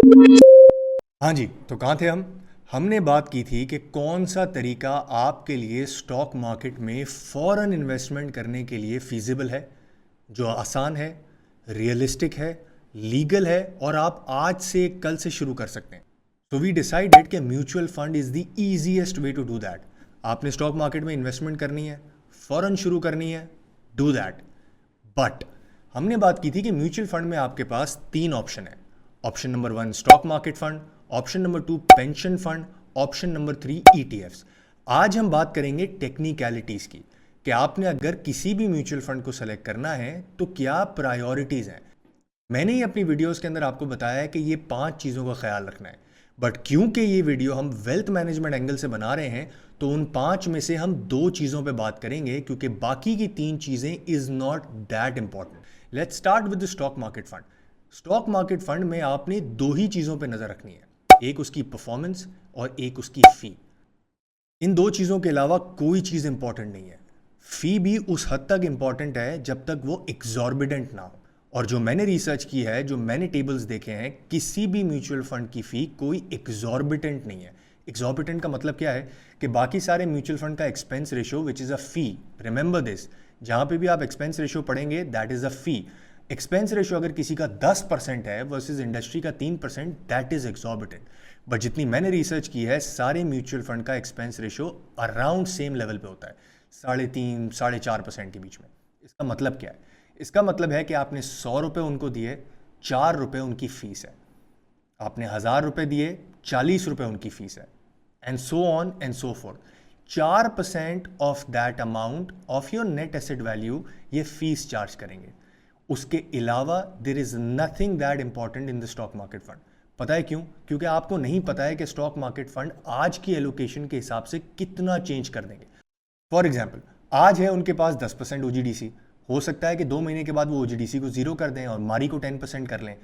हाँ जी, तो कहाँ थे हम? हमने बात की थी कि कौन सा तरीका आपके लिए स्टॉक मार्केट में फॉरेन इन्वेस्टमेंट करने के लिए फीजिबल है, जो आसान है, रियलिस्टिक है, लीगल है और आप आज से कल से शुरू कर सकते हैं। सो वी डिसाइडेड कि mutual fund is the easiest way to do that. आपने स्टॉक मार्केट में इन्वेस्टमेंट करनी है, फॉरेन शुरू करनी है, डू दैट। बट हमने बात की थी कि म्यूचुअल फंड में आपके पास तीन ऑप्शन है। Option number 1 stock market fund, option number 2 pension fund, option number 3 ETFs. आज हम बात करेंगे टेक्निकलिटीज की कि आपने अगर किसी भी म्यूचुअल फंड को सेलेक्ट करना है तो क्या प्रायोरिटीज हैं। मैंने ही अपनी वीडियोस के अंदर आपको बताया है कि ये 5 चीज़ों का ख्याल रखना है, बट क्योंकि ये वीडियो हम वेल्थ मैनेजमेंट एंगल से बना रहे हैं तो उन 5 में से हम 2 चीज़ों पे बात करेंगे, क्योंकि बाकी की 3 चीज़ें is not that important. Let's start with the stock market fund. Stock market fund में आपने 2 ही चीज़ों पे नज़र रखनी है, एक उसकी परफॉर्मेंस और एक उसकी फ़ी। इन 2 चीज़ों के अलावा कोई चीज़ इंपॉर्टेंट नहीं है। फ़ी भी उस हद तक इंपॉर्टेंट है जब तक वो एग्जॉर्बिडेंट ना हो। और जो मैंने रिसर्च की है, जो मैंने टेबल्स देखे हैं, किसी भी म्यूचुअल फंड की फ़ी कोई एग्जॉर्बिडेंट नहीं है। एग्जॉर्बिडेंट का मतलब क्या है कि बाकी सारे म्यूचुअल फंड का expense ratio which is a fee, remember this, जहाँ पे भी आप एक्सपेंस रेशियो पढ़ेंगे that is a fee. Expense ratio अगर किसी का 10% है वर्सेस इंडस्ट्री का 3%, दैट इज़ एग्जॉर्बिटेंट। बट जितनी मैंने रिसर्च की है, सारे म्यूचुअल फंड का expense ratio around same level पे होता है, 3.5-4.5% के बीच में। इसका मतलब क्या है? इसका मतलब है कि आपने 100 रुपये उनको दिए, 4 रुपये उनकी फ़ीस है। आपने 1000 रुपये दिए, 40 रुपये उनकी फ़ीस है, and so on and so fourth. 4% of that amount of your net asset value ये फीस चार्ज करेंगे। उसके अलावा there is nothing that important in the stock market fund. पता है क्यों? क्योंकि आपको नहीं पता है कि स्टॉक मार्केट फंड आज की एलोकेशन के हिसाब से कितना चेंज कर देंगे। फॉर एग्जाम्पल, आज है उनके पास 10% ओजीडीसी, हो सकता है कि 2 महीने के बाद वो ओजीडीसी को 0 कर दें और मारी को 10% कर लें।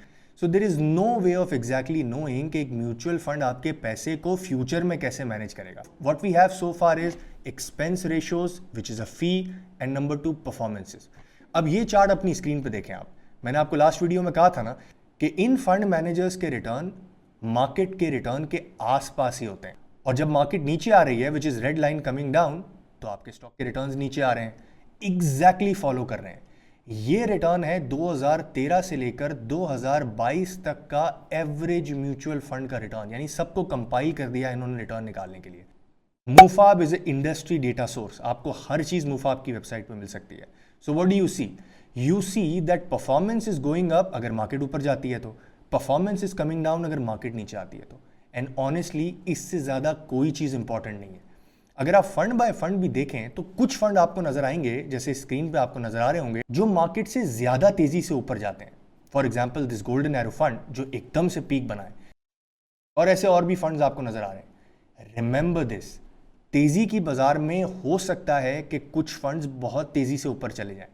So there is no way of exactly knowing कि एक म्यूचुअल फंड आपके पैसे को फ्यूचर में कैसे मैनेज करेगा। What we have so far is expense ratios which is a fee, and number 2 performances. अब ये चार्ट अपनी स्क्रीन पे देखें आप। मैंने आपको लास्ट वीडियो में कहा था ना कि इन फंड मैनेजर्स के रिटर्न मार्केट के रिटर्न के आसपास ही होते हैं, और जब मार्केट नीचे आ रही है which is red line coming down, तो आपके स्टॉक के रिटर्न्स नीचे आ रहे हैं, एग्जैक्टली फॉलो कर रहे हैं। ये रिटर्न है 2013 से लेकर 2022 तक का एवरेज म्यूचुअल फंड का रिटर्न, यानी सबको कंपाइल कर दिया इन्होंने रिटर्न निकालने के लिए। MUFAP is a industry data source, आपको हर चीज मुफाब की वेबसाइट पे मिल सकती है। So what do you see? You see that performance is going up अगर मार्केट ऊपर जाती है तो, परफॉर्मेंस इज कमिंग डाउन अगर मार्केट नीचे आती है तो। एंड ऑनेस्टली इससे ज़्यादा कोई चीज़ इंपॉर्टेंट नहीं है। अगर आप फंड बाय फंड भी देखें तो कुछ फंड आपको नजर आएंगे, जैसे स्क्रीन पे आपको नजर आ रहे होंगे, जो मार्केट से ज़्यादा तेज़ी से ऊपर जाते हैं। For example this golden arrow fund जो एकदम से पीक बनाए, और ऐसे और भी फंड्स आपको नजर आ रहे हैं। रिमेंबर दिस, तेजी की बाजार में हो सकता है कि कुछ फंड्स बहुत तेजी से ऊपर चले जाएं,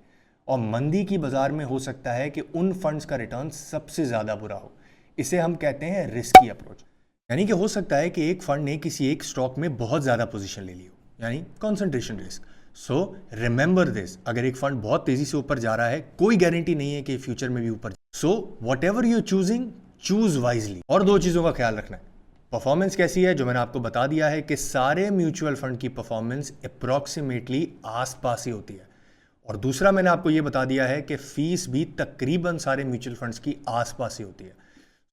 और मंदी की बाजार में हो सकता है कि उन फंड्स का रिटर्न सबसे ज्यादा बुरा हो। इसे हम कहते हैं रिस्की अप्रोच। यानी कि हो सकता है कि एक फंड ने किसी एक स्टॉक में बहुत ज्यादा पोजीशन ले ली हो, यानी concentration risk. So remember this, अगर एक फंड बहुत तेजी से ऊपर जा रहा है, कोई गारंटी नहीं है कि फ्यूचर में भी ऊपर। So what ever you choosing, choose wisely. और 2 चीजों का ख्याल रखना है। परफॉर्मेंस कैसी है, जो मैंने आपको बता दिया है कि सारे म्यूचुअल फंड की परफॉर्मेंस अप्रॉक्सीमेटली आसपास ही होती है। और दूसरा मैंने आपको यह बता दिया है कि फीस भी तकरीबन सारे म्यूचुअल फंड्स की आसपास ही होती है।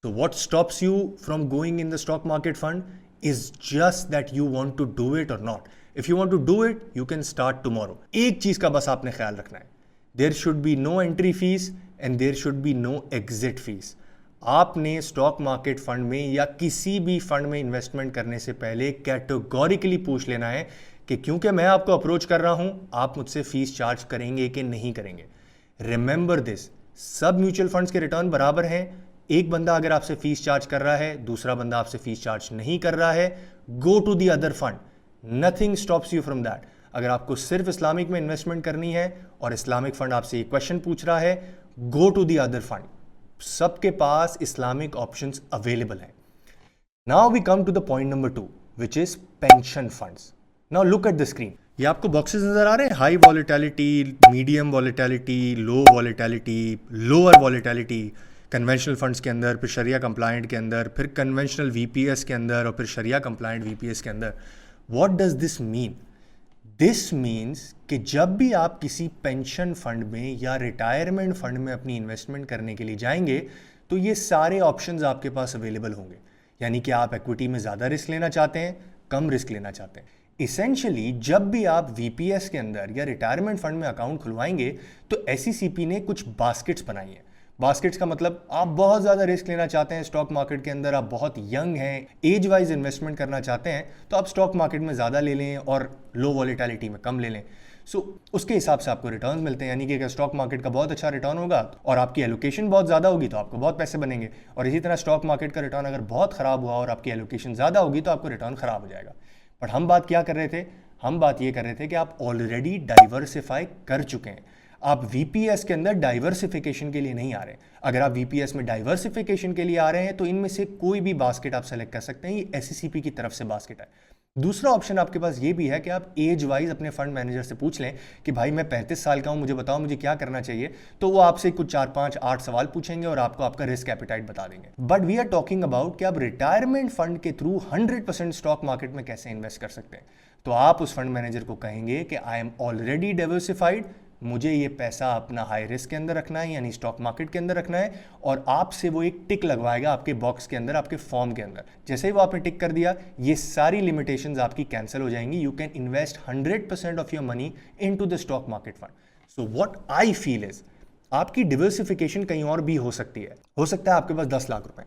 तो what stops you from going in the stock market fund is just that you want to do it और not. If you want to do it you can start tomorrow. एक चीज का बस आपने ख्याल रखना है, there should be no entry fees and there should be no exit fees. आपने स्टॉक मार्केट फंड में या किसी भी फंड में इन्वेस्टमेंट करने से पहले कैटेगोरिकली पूछ लेना है कि क्योंकि मैं आपको अप्रोच कर रहा हूं, आप मुझसे फीस चार्ज करेंगे कि नहीं करेंगे। रिमेंबर दिस, सब म्यूचुअल फंड्स के रिटर्न बराबर हैं। एक बंदा अगर आपसे फीस चार्ज कर रहा है, दूसरा बंदा आपसे फीस चार्ज नहीं कर रहा है, go to the other fund, nothing stops you from that. अगर आपको सिर्फ इस्लामिक में इन्वेस्टमेंट करनी है और इस्लामिक फंड आपसे एक क्वेश्चन पूछ रहा है, go to the other fund. सबके पास इस्लामिक ऑप्शंस अवेलेबल हैं। Now we come to the point number 2 which is pension funds. Now look at the screen. ये आपको बॉक्सेस नजर आ रहे हैं, high volatility, medium volatility, low volatility, lower volatility. Conventional funds के अंदर, फिर शरिया कंप्लायंट के अंदर, फिर कन्वेंशनल वीपीएस के अंदर और फिर शरिया कंप्लायंट वीपीएस के अंदर। What does this mean? This means कि जब भी आप किसी पेंशन फंड में या रिटायरमेंट फंड में अपनी इन्वेस्टमेंट करने के लिए जाएंगे तो ये सारे ऑप्शंस आपके पास अवेलेबल होंगे। यानी कि आप इक्विटी में ज़्यादा रिस्क लेना चाहते हैं, कम रिस्क लेना चाहते हैं। इसेंशियली जब भी आप वीपीएस के अंदर या रिटायरमेंट फंड में अकाउंट खुलवाएंगे तो एसईसीपी ने कुछ बास्केट्स बनाई हैं। बास्केट्स का मतलब आप बहुत ज़्यादा रिस्क लेना चाहते हैं स्टॉक मार्केट के अंदर, आप बहुत यंग हैं, एज वाइज इन्वेस्टमेंट करना चाहते हैं, तो आप स्टॉक मार्केट में ज़्यादा ले लें और लो वॉलेटिलिटी में कम ले लें। उसके हिसाब से आपको रिटर्न मिलते हैं। यानी कि अगर स्टॉक मार्केट का बहुत अच्छा रिटर्न होगा और आपकी एलोकेशन बहुत ज़्यादा होगी तो आपको बहुत पैसे बनेंगे, और इसी तरह स्टॉक मार्केट का रिटर्न अगर बहुत ख़राब हुआ और आपकी एलोकेशन ज़्यादा होगी तो आपको रिटर्न ख़राब हो जाएगा। बट हम बात क्या कर रहे थे? हम बात ये कर रहे थे कि आप ऑलरेडी डाइवर्सिफाई कर चुके हैं। आप वीपीएस के अंदर डाइवर्सिफिकेशन के लिए नहीं आ रहे। अगर आप वीपीएस में डाइवर्सिफिकेशन के लिए आ रहे हैं तो इनमें से कोई भी बास्केट आप सेलेक्ट कर सकते हैं। ये एसईसीपी की तरफ से बास्केट है। दूसरा ऑप्शन आपके पास ये भी है कि आप एज वाइज अपने फंड मैनेजर से पूछ लें कि भाई मैं 35 साल का हूं, मुझे बताओ मुझे क्या करना चाहिए। तो वो आपसे कुछ 4, 5, 8 सवाल पूछेंगे और आपको आपका रिस्क एपिटाइट बता देंगे। But we are talking about कि आप रिटायरमेंट फंड के थ्रू 100% स्टॉक मार्केट में कैसे इन्वेस्ट कर सकते हैं। तो आप उस फंड मैनेजर को कहेंगे कि आई एम ऑलरेडी डाइवर्सिफाइड, मुझे ये पैसा अपना हाई रिस्क के अंदर रखना है, यानी स्टॉक मार्केट के अंदर रखना है, और आपसे वो एक टिक लगवाएगा आपके बॉक्स के अंदर, आपके फॉर्म के अंदर। जैसे ही वो आपने टिक कर दिया, ये सारी लिमिटेशंस आपकी कैंसिल हो जाएंगी। You can invest 100% of your money into the stock market fund. So what I feel is आपकी डिवर्सिफिकेशन कहीं और भी हो सकती है। हो सकता है आपके पास 10 लाख रुपए,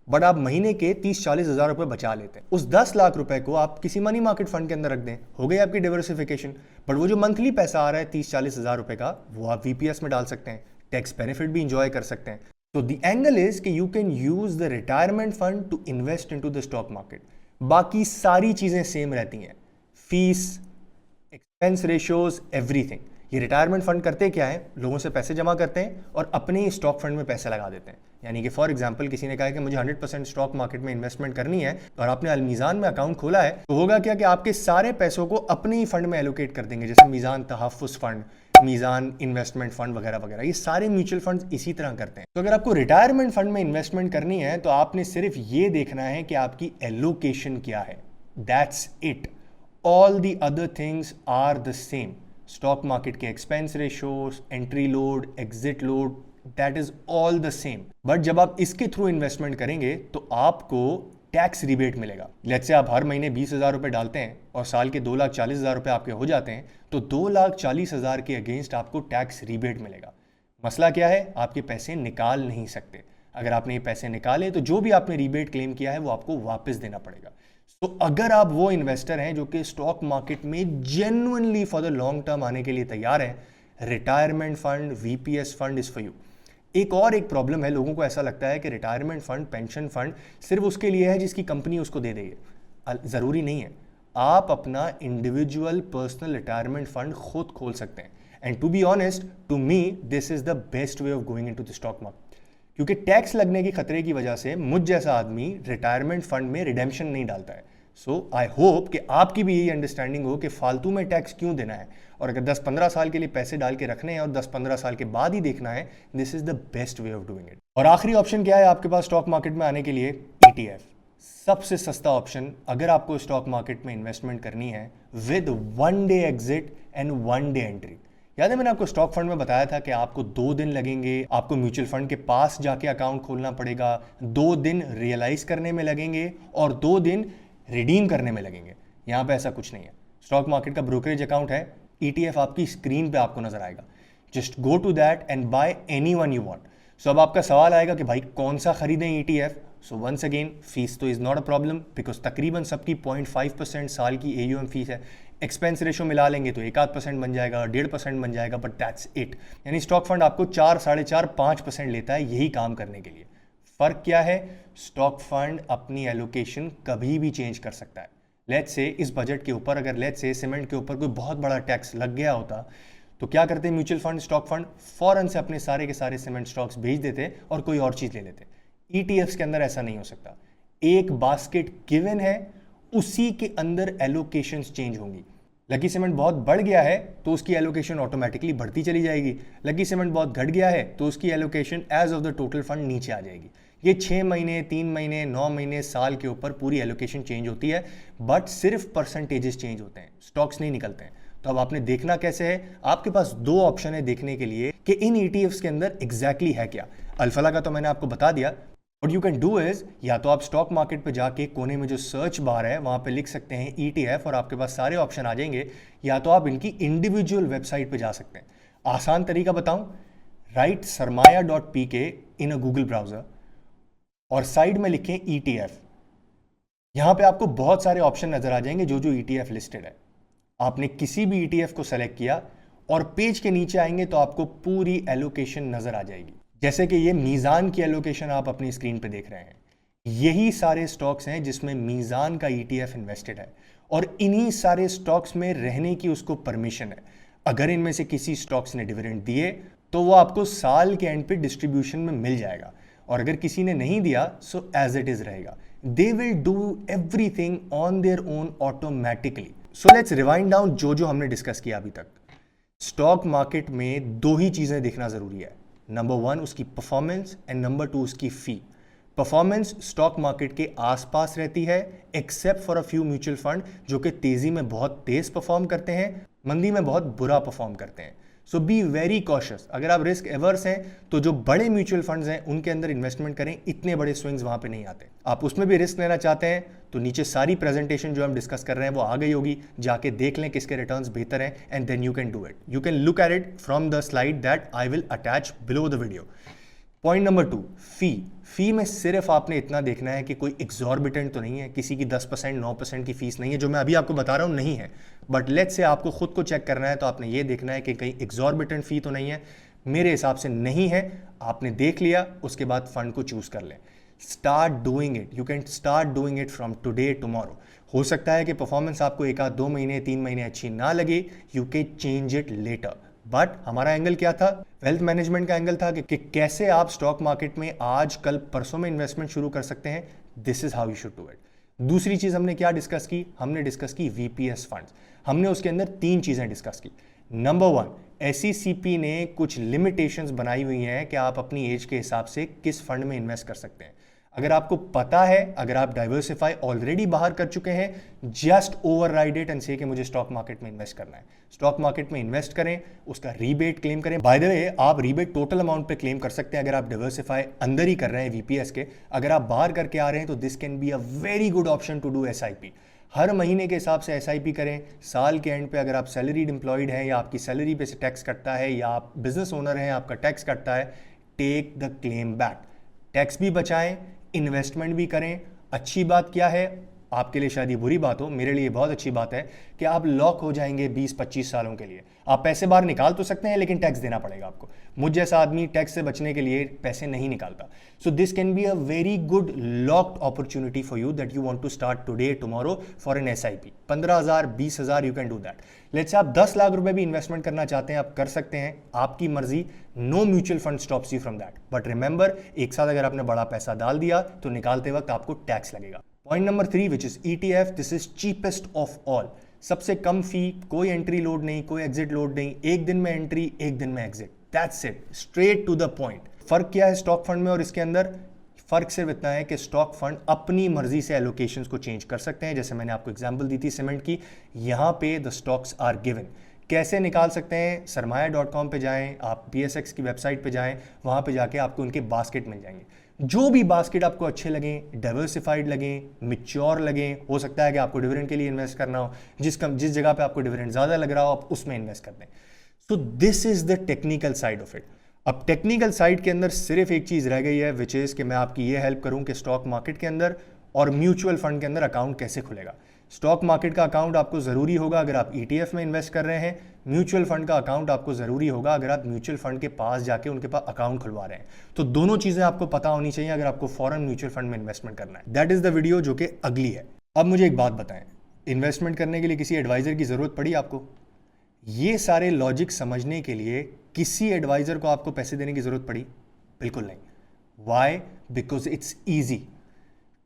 बट आप महीने के 30-40 हज़ार रुपए बचा लेते हैं। उस 10 लाख रुपए को आप किसी मनी मार्केट फंड के अंदर रख दें, हो गई आपकी डाइवर्सिफिकेशन। बट वो जो मंथली पैसा आ रहा है 30-40 हज़ार रुपए का, वो आप वीपीएस में डाल सकते हैं, टैक्स बेनिफिट भी इंजॉय कर सकते हैं। तो द एंगल इज कि you can use the retirement fund to invest into the stock market. बाकी सारी चीजें सेम रहती हैं, फीस, एक्सपेंस रेशियोज, एवरीथिंग। ये रिटायरमेंट फंड करते क्या है? लोगों से पैसे जमा करते हैं और अपने स्टॉक फंड में पैसे लगा देते हैं। यानी कि फॉर एग्जांपल किसी ने कहा है कि मुझे 100% स्टॉक मार्केट में इन्वेस्टमेंट करनी है और आपने अलमीज़ान में अकाउंट खोला है, तो होगा क्या कि आपके सारे पैसों को अपने ही फंड में एलोकेट कर देंगे, जैसे मीज़ान तहफ़्फ़ुज़ फंड, मीज़ान इन्वेस्टमेंट फंड वगैरह वगैरह। ये सारे म्यूचुअल फंड्स इसी तरह करते हैं। तो अगर आपको रिटायरमेंट फंड में इन्वेस्टमेंट करनी है तो आपने सिर्फ ये देखना है कि आपकी एलोकेशन क्या है। That's it. All the other things are the same. Stock market के expense ratios, entry load, exit load, that is all the same. But जब आप इसके थ्रू इन्वेस्टमेंट करेंगे तो आपको टैक्स रिबेट मिलेगा। लेट्स से आप हर महीने 20,000 रुपए डालते हैं और साल के 2,40,000 रुपए आपके हो जाते हैं, तो 2,40,000 के अगेंस्ट आपको टैक्स रिबेट मिलेगा। मसला क्या है? आपके पैसे निकाल नहीं सकते। अगर आपने ये पैसे निकाले तो जो भी आपने रिबेट क्लेम किया है वो आपको वापस देना पड़ेगा। तो अगर आप वो इन्वेस्टर हैं जो कि स्टॉक मार्केट में genuinely for the long term आने के लिए तैयार है, retirement fund, VPS fund is for you. एक प्रॉब्लम है, लोगों को ऐसा लगता है कि रिटायरमेंट फंड, पेंशन फंड सिर्फ उसके लिए है जिसकी कंपनी उसको दे देगी। ज़रूरी नहीं है। आप अपना इंडिविजुअल पर्सनल रिटायरमेंट फंड खुद खोल सकते हैं। And to be honest, to me this is the best way of going into the stock market, क्योंकि टैक्स लगने के खतरे की वजह से मुझ जैसा आदमी रिटायरमेंट फंड में रिडेम्पशन नहीं डालता है। सो आई होप कि आपकी भी यही अंडरस्टैंडिंग हो कि फालतू में टैक्स क्यों देना है, और अगर 10-15 साल के लिए पैसे डाल के रखने हैं और 10-15 साल के बाद ही देखना है, this is the best way of doing it. और आखिरी ऑप्शन क्या है आपके पास स्टॉक मार्केट में आने के लिए? ETF। सबसे सस्ता ऑप्शन अगर आपको स्टॉक मार्केट में इन्वेस्टमेंट करनी है, with 1 day exit and 1 day entry. याद है मैंने आपको स्टॉक फंड में बताया था कि आपको 2 दिन लगेंगे, आपको म्यूचुअल फंड के पास जाके अकाउंट खोलना पड़ेगा, 2 दिन रियलाइज करने में लगेंगे और 2 दिन रिडीम करने में लगेंगे। यहाँ पे ऐसा कुछ नहीं है। स्टॉक मार्केट का ब्रोकरेज अकाउंट है, ETF आपकी स्क्रीन पे आपको नजर आएगा। Just go to that and buy any one you want. So अब आपका सवाल आएगा कि भाई कौन सा खरीदें ETF? So once again, fees तो is not a problem, because तकरीबन सबकी 0.5% साल की AUM फीस है। एक्सपेंस रेशो मिला लेंगे तो 1-8% बन जाएगा, 1.5% बन जाएगा, बट दैट्स इट। यानी स्टॉक फंड आपको 4, 4.5, 5% लेता है यही काम करने के लिए। फर्क क्या है? स्टॉक फंड अपनी एलोकेशन कभी भी चेंज कर सकता है। लेट्स से इस बजट के ऊपर अगर लेट्स से सीमेंट के ऊपर कोई बहुत बड़ा टैक्स लग गया होता तो क्या करते म्यूचुअल फंड, स्टॉक फंड? फौरन से अपने सारे के सारे सीमेंट स्टॉक्स भेज देते और कोई और चीज ले लेते। ETFs के अंदर ऐसा नहीं हो सकता। एक बास्केट गिवन है, उसी के अंदर एलोकेशंस चेंज होंगी। लकी सीमेंट बहुत बढ़ गया है तो उसकी एलोकेशन ऑटोमेटिकली बढ़ती चली जाएगी। लकी सीमेंट बहुत घट गया है तो उसकी allocation as of the total fund नीचे आ जाएगी। ये 6 महीने, 3 महीने, 9 महीने, साल के ऊपर पूरी एलोकेशन चेंज होती है, बट सिर्फ परसेंटेजेस चेंज होते हैं, स्टॉक्स नहीं निकलते हैं। तो अब आपने देखना कैसे है, आपके पास दो ऑप्शन है देखने के लिए कि इन ETFs के अंदर एग्जैक्टली है क्या। अल्फला का तो मैंने आपको बता दिया। What you can do is, या तो आप स्टॉक मार्केट पे जाके कोने में जो सर्च बार है वहां पे लिख सकते हैं ETF और आपके पास सारे ऑप्शन आ जाएंगे, या तो आप इनकी इंडिविजुअल वेबसाइट पे जा सकते हैं। आसान तरीका बताऊं, राइट sarmaya.pk इन अ गूगल ब्राउजर और साइड में लिखें ETF। यहां पे आपको बहुत सारे ऑप्शन नजर आ जाएंगे जो ETF लिस्टेड है। आपने किसी भी ETF को सेलेक्ट किया और पेज के नीचे आएंगे तो आपको पूरी एलोकेशन नजर आ जाएगी। जैसे कि ये मीजान की एलोकेशन आप अपनी स्क्रीन पे देख रहे हैं, यही सारे स्टॉक्स हैं जिसमें मीजान का ETF इन्वेस्टेड है और इन्हीं सारे स्टॉक्स में रहने की उसको परमिशन है। अगर इनमें से किसी स्टॉक्स ने डिविडेंड दिए तो वो आपको साल के एंड पे डिस्ट्रीब्यूशन में मिल जाएगा, और अगर किसी ने नहीं दिया सो एज इट इज रहेगा। They will do everything on their own automatically. So let's rewind down जो हमने डिस्कस किया अभी तक। स्टॉक मार्केट में दो ही चीजें देखना जरूरी है, नंबर 1 उसकी परफॉर्मेंस एंड नंबर 2 उसकी फी। परफॉर्मेंस स्टॉक मार्केट के आसपास रहती है except for a few mutual fund जो कि तेजी में बहुत तेज परफॉर्म करते हैं, मंदी में बहुत बुरा परफॉर्म करते हैं। सो बी वेरी कॉशियस। अगर आप रिस्क एवर्स हैं तो जो बड़े म्यूचुअल फंड्स हैं उनके अंदर इन्वेस्टमेंट करें, इतने बड़े स्विंग्स वहां पे नहीं आते। आप उसमें भी रिस्क लेना चाहते हैं तो नीचे सारी प्रेजेंटेशन जो हम डिस्कस कर रहे हैं वो आ गई होगी, जाके देख लें किसके रिटर्न्स बेहतर हैं and then you can do it. You can look at it from the slide that I will attach below the video. Point number 2, fee में सिर्फ आपने इतना देखना है कि कोई एग्जॉर्बिटेंट तो नहीं है, किसी की 10% 9% की फीस नहीं है, जो मैं अभी आपको बता रहा हूं नहीं है। बट लेट्स से आपको खुद को चेक करना है तो आपने ये देखना है कि कहीं एग्जॉर्बिटेंट फी तो नहीं है। मेरे हिसाब से नहीं है। आपने देख लिया, उसके बाद फंड को चूज कर लें। Start doing it, you can start doing it from today tomorrow. हो सकता है कि परफॉर्मेंस आपको 1-2 महीने 3 महीने अच्छी ना लगे, you can change it later. But हमारा एंगल क्या था, वेल्थ मैनेजमेंट का एंगल था कि कैसे आप स्टॉक मार्केट में आज कल परसों में इन्वेस्टमेंट शुरू कर सकते हैं। This is how you should do it. दूसरी चीज हमने क्या डिस्कस की, हमने डिस्कस की VPS फंड्स। हमने उसके अंदर 3 चीजें डिस्कस की। नंबर 1, SECP ने कुछ लिमिटेशंस बनाई हुई हैं कि आप अपनी एज के हिसाब से किस फंड में इन्वेस्ट कर सकते हैं। अगर आपको पता है, अगर आप डाइवर्सिफाई ऑलरेडी बाहर कर चुके हैं, जस्ट ओवरराइड इट एंड से कि मुझे स्टॉक मार्केट में इन्वेस्ट करना है। स्टॉक मार्केट में इन्वेस्ट करें, उसका रीबेट क्लेम करें। बाय द वे, आप रीबेट टोटल अमाउंट पे क्लेम कर सकते हैं अगर आप डाइवर्सिफाई अंदर ही कर रहे हैं VPS के। अगर आप बाहर करके आ रहे हैं तो this can be a very good option to do SIP। हर महीने के हिसाब से SIP करें। साल के एंड पे अगर आप सैलरीड एम्प्लॉयड हैं या आपकी सैलरी पे से टैक्स कटता है या आप बिजनेस ओनर हैं आपका टैक्स कटता है, take the claim back. Tax भी बचाएं, इन्वेस्टमेंट भी करें। अच्छी बात क्या है, आपके लिए शायद ये बुरी बात हो, मेरे लिए बहुत अच्छी बात है कि आप लॉक हो जाएंगे 20-25 सालों के लिए। आप पैसे बाहर निकाल तो सकते हैं लेकिन टैक्स देना पड़ेगा आपको। मुझ जैसा आदमी टैक्स से बचने के लिए पैसे नहीं निकालता। So this can be a very good locked opportunity for you that you want to start today tomorrow for an SIP। 15,000 20,000 you can do that. Let's say आप 10 लाख रुपए भी इन्वेस्टमेंट करना चाहते हैं, आप कर सकते हैं, आपकी मर्जी। No mutual fund stops you from that. But remember, एक साथ अगर आपने बड़ा पैसा डाल दिया तो निकालते वक्त आपको टैक्स लगेगा। Point number 3 which is ETF, this is cheapest of all. सबसे कम फी, कोई एंट्री लोड नहीं, कोई एग्जिट लोड नहीं, एक दिन में एंट्री, एक दिन में exit, that's it, straight to the point. फर्क क्या है स्टॉक फंड में और इसके अंदर? फर्क सिर्फ इतना है कि स्टॉक फंड अपनी मर्जी से एलोकेशंस को चेंज कर सकते हैं। जैसे मैंने आपको एग्जांपल दी थी सीमेंट की, यहां पे द स्टॉक्स आर गिवन। कैसे निकाल सकते हैं? sarmaya.com पे जाएं, आप PSX की वेबसाइट पे जाएं, वहां पे जाके आपको उनके बास्केट मिल जाएंगे। जो भी बास्केट आपको अच्छे लगें, डाइवर्सिफाइड लगें, मिच्योर लगें, हो सकता है कि आपको डिविडेंड के लिए इन्वेस्ट करना हो, जिस जगह पे आपको डिविडेंड ज्यादा लग रहा हो आप उसमें इन्वेस्ट कर दें। So this is the technical side of it. अब टेक्निकल साइड के अंदर सिर्फ एक चीज रह गई है विच इज कि मैं आपकी ये हेल्प करूं कि स्टॉक मार्केट के अंदर और म्यूचुअल फंड के अंदर अकाउंट कैसे खुलेगा। स्टॉक मार्केट का अकाउंट आपको जरूरी होगा अगर आप ETF में इन्वेस्ट कर रहे हैं। म्यूचुअल फंड का अकाउंट आपको जरूरी होगा अगर आप म्यूचुअल फंड के पास जाके उनके पास अकाउंट खुलवा रहे हैं। तो दोनों चीजें आपको पता होनी चाहिए अगर आपको फॉरेन म्यूचुअल फंड में इन्वेस्टमेंट करना है। दैट इज द वीडियो जो कि अगली है। अब मुझे एक बात बताएं, इन्वेस्टमेंट करने के लिए किसी एडवाइजर की जरूरत पड़ी आपको? ये सारे लॉजिक समझने के लिए किसी एडवाइजर को आपको पैसे देने की जरूरत पड़ी? बिल्कुल नहीं। Why? Because it's easy.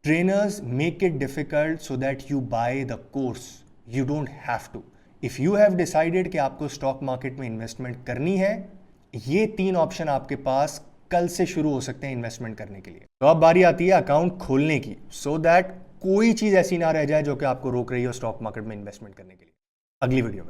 Trainers make it difficult so that you buy the course. You don't have to. If you have decided कि आपको स्टॉक मार्केट में इन्वेस्टमेंट करनी है, ये 3 ऑप्शन आपके पास कल से शुरू हो सकते हैं इन्वेस्टमेंट करने के लिए। तो अब बारी आती है अकाउंट खोलने की, सो दैट कोई चीज़ ऐसी ना रह जाए जो कि आपको रोक रही हो स्टॉक मार्केट में इन्वेस्टमेंट करने के लिए। अगली वीडियो में।